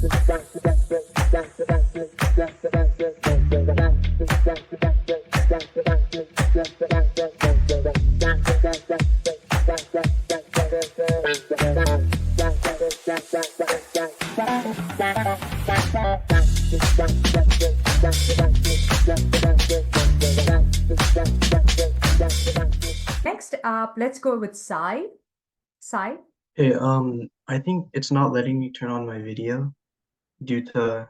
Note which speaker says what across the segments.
Speaker 1: Next up, let's go with Sai. Sai,
Speaker 2: Hey, I think it's not letting me turn on my video due to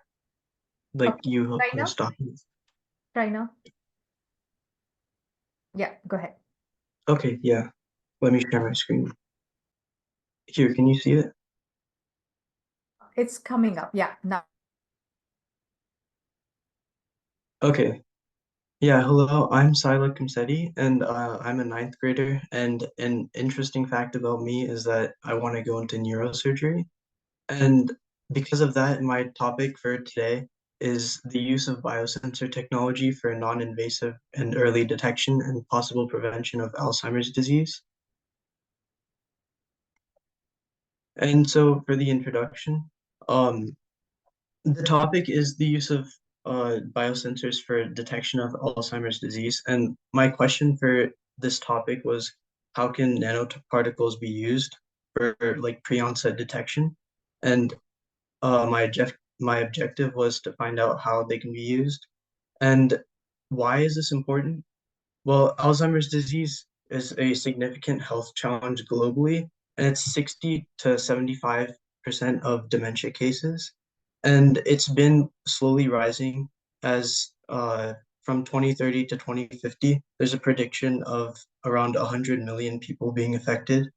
Speaker 2: like
Speaker 1: okay,
Speaker 2: you
Speaker 1: try now.
Speaker 2: stopping.
Speaker 1: Try now. Yeah, go ahead.
Speaker 2: Okay, yeah. Let me share my screen. Here, can you see it?
Speaker 1: It's coming up. Yeah, now.
Speaker 2: Okay. Yeah, hello, I'm Sila Kumseti, and I'm a ninth grader. And an interesting fact about me is that I want to go into neurosurgery. And because of that, my topic for today is the use of biosensor technology for non-invasive and early detection and possible prevention of Alzheimer's disease. And so for the introduction, um, the topic is the use of biosensors for detection of Alzheimer's disease. And my question for this topic was, how can nanoparticles be used for like pre-onset detection? And my objective was to find out how they can be used. And why is this important? Well, Alzheimer's disease is a significant health challenge globally, and it's 60 to 75% of dementia cases. And it's been slowly rising as from 2030 to 2050, there's a prediction of around 100 million people being affected.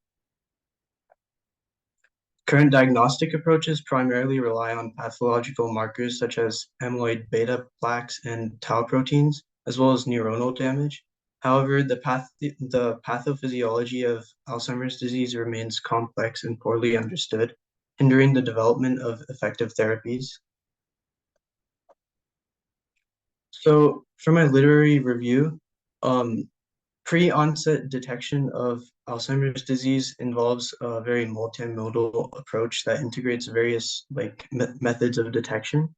Speaker 2: Current diagnostic approaches primarily rely on pathological markers such as amyloid beta plaques and tau proteins, as well as neuronal damage. However, the pathophysiology of Alzheimer's disease remains complex and poorly understood, hindering the development of effective therapies. So, for my literary review, um, pre-onset detection of Alzheimer's disease involves a very multimodal approach that integrates various methods of detection.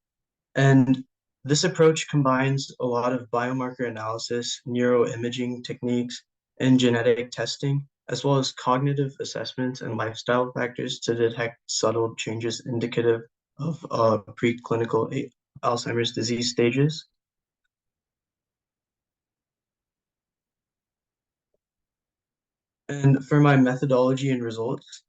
Speaker 2: And this approach combines a lot of biomarker analysis, neuroimaging techniques, and genetic testing, as well as cognitive assessments and lifestyle factors to detect subtle changes indicative of preclinical Alzheimer's disease stages. And for my methodology and results,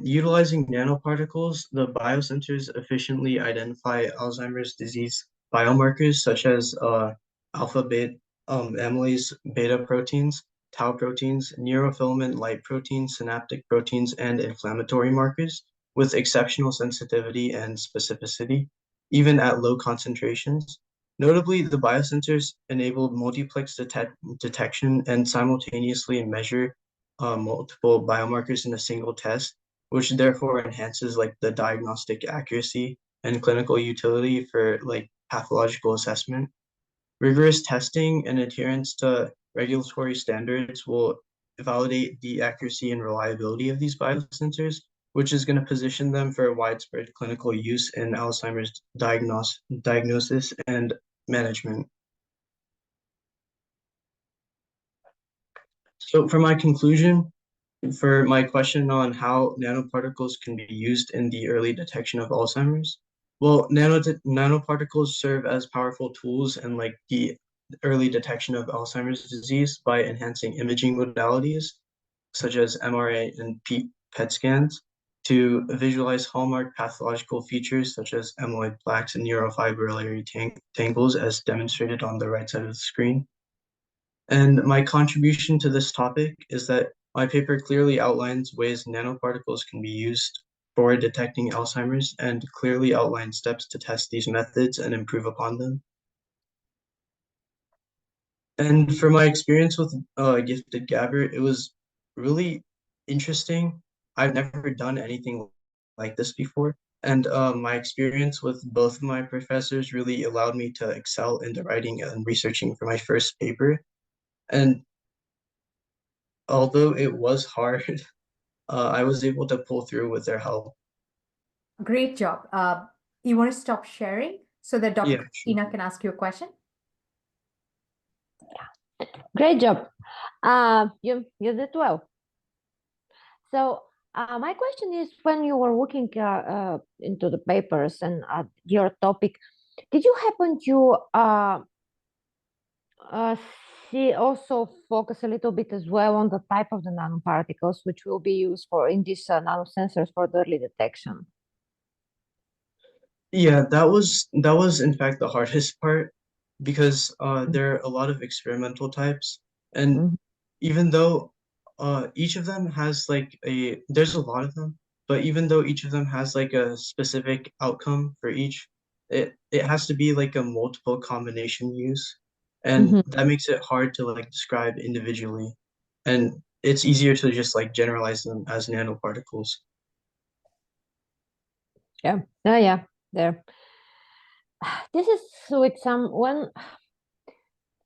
Speaker 2: utilizing nanoparticles, the biosensors efficiently identify Alzheimer's disease biomarkers such as alpha beta amylase beta proteins, tau proteins, neurofilament light proteins, synaptic proteins, and inflammatory markers with exceptional sensitivity and specificity, even at low concentrations. Notably, the biosensors enable multiplex detection and simultaneously measure multiple biomarkers in a single test, which therefore enhances like the diagnostic accuracy and clinical utility for like pathological assessment. Rigorous testing and adherence to regulatory standards will validate the accuracy and reliability of these biosensors, which is going to position them for widespread clinical use in Alzheimer's diagnosis and management. So for my conclusion, for my question on how nanoparticles can be used in the early detection of Alzheimer's, well, nanoparticles serve as powerful tools in like the early detection of Alzheimer's disease by enhancing imaging modalities such as MRA and PET scans to visualize hallmark pathological features such as amyloid plaques and neurofibrillary tangles as demonstrated on the right side of the screen. And my contribution to this topic is that my paper clearly outlines ways nanoparticles can be used for detecting Alzheimer's and clearly outlines steps to test these methods and improve upon them. And for my experience with Gifted Gabber, it was really interesting. I've never done anything like this before. And my experience with both of my professors really allowed me to excel in the writing and researching for my first paper. And although it was hard, I was able to pull through with their help.
Speaker 1: Great job. You want to stop sharing so that Dr.
Speaker 2: Yeah, sure.
Speaker 1: Christina can ask you a question?
Speaker 3: Great job. You did well. So my question is, when you were looking into the papers and your topic, did you happen to see also focus a little bit as well on the type of the nanoparticles which will be used for in these nanosensors for the early detection?
Speaker 2: Yeah, that was in fact the hardest part because there are a lot of experimental types, and
Speaker 3: Mhm.
Speaker 2: even though each of them has like there's a lot of them, but even though each of them has like a specific outcome for each, it has to be like a multiple combination use, and
Speaker 3: Mhm.
Speaker 2: that makes it hard to like describe individually, and it's easier to just like generalize them as nanoparticles.
Speaker 3: Yeah. Yeah. There. This is with some when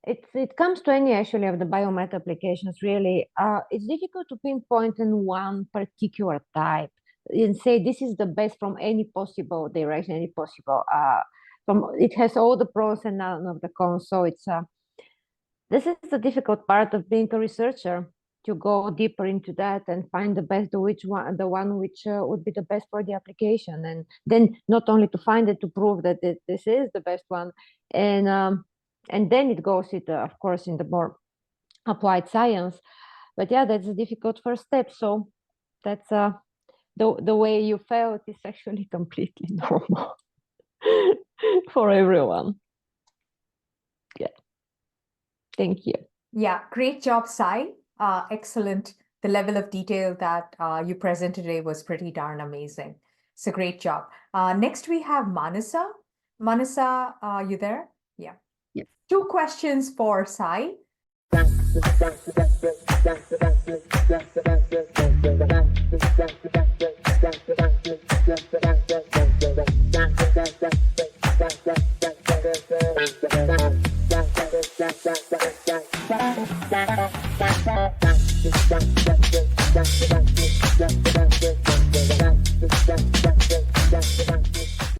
Speaker 3: it comes to any actually of the biomet applications, really, it's difficult to pinpoint in one particular type and say this is the best from any possible direction, any possible. From it has all the pros and none of the cons. So it's this is the difficult part of being a researcher, to go deeper into that and find the best, the one which would be the best for the application, and then not only to find it, to prove that this is the best one, and then it goes into, of course, in the more applied science. But yeah, that's a difficult first step. So that's the way you felt is actually completely normal for everyone. Yeah. Thank you.
Speaker 1: Yeah, great job, Sai. Excellent. The level of detail that you presented today was pretty darn amazing. So great job. Next, we have Manasa. Manasa, you there? Yeah.
Speaker 3: Yes.
Speaker 1: 2 questions for Sai.